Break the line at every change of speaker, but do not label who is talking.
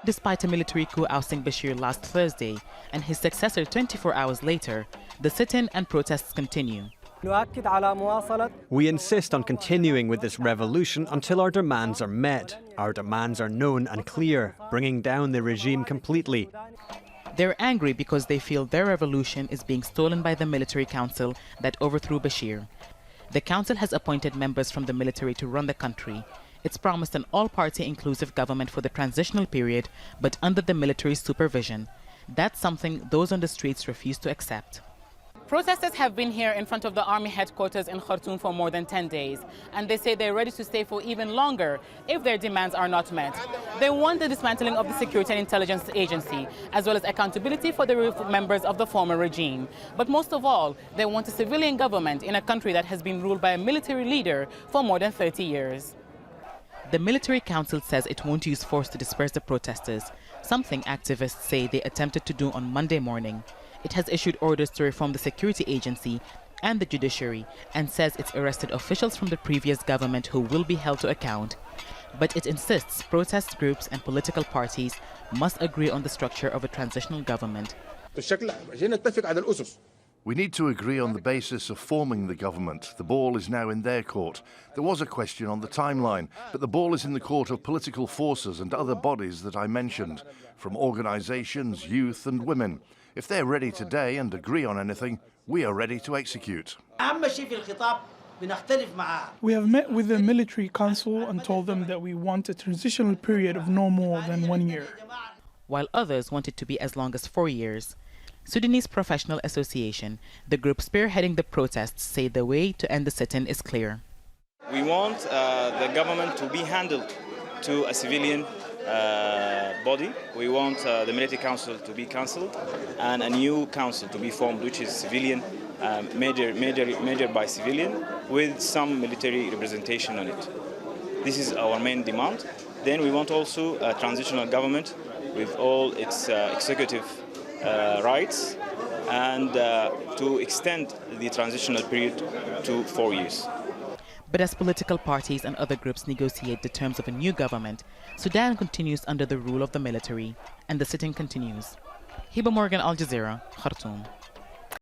despite a military coup ousting Bashir last Thursday and his successor 24 hours later, the sit-in and protests continue.
We insist on continuing with this revolution until our demands are met. Our demands are known and clear, bringing down the regime completely.
They're angry because they feel their revolution is being stolen by the military council that overthrew Bashir. The council has appointed members from the military to run the country. It's promised an all-party inclusive government for the transitional period, but under the military's supervision. That's something those on the streets refuse to accept. Protesters have been here in front of the army headquarters in Khartoum for more than 10 days, and they say they're ready to stay for even longer if their demands are not met. They want the dismantling of the Security and Intelligence Agency, as well as accountability for the members of the former regime. But most of all, they want a civilian government in a country that has been ruled by a military leader for more than 30 years. The military council says it won't use force to disperse the protesters, something activists say they attempted to do on Monday morning. It has issued orders to reform the security agency and the judiciary and says it's arrested officials from the previous government who will be held to account. But it insists protest groups and political parties must agree on the structure of a transitional government.
We need to agree on the basis of forming the government. The ball is now in their court. There was a question on the timeline, but the ball is in the court of political forces and other bodies that I mentioned, from organizations, youth and women. If they're ready today and agree on anything, we are ready to execute.
We have met with the military council and told them that we want a transitional period of no more than 1 year.
While others want it to be as long as 4 years. Sudanese Professional Association, the group spearheading the protests, say the way to end the sit-in is clear.
We want the government to be handled to a civilian body. We want the military council to be cancelled and a new council to be formed, which is civilian, major by civilian, with some military representation on it. This is our main demand. Then we want also a transitional government with all its executive rights and to extend the transitional period to 4 years.
But as political parties and other groups negotiate the terms of a new government, Sudan continues under the rule of the military, and the sitting continues. Hiba, Al Jazeera, Khartoum.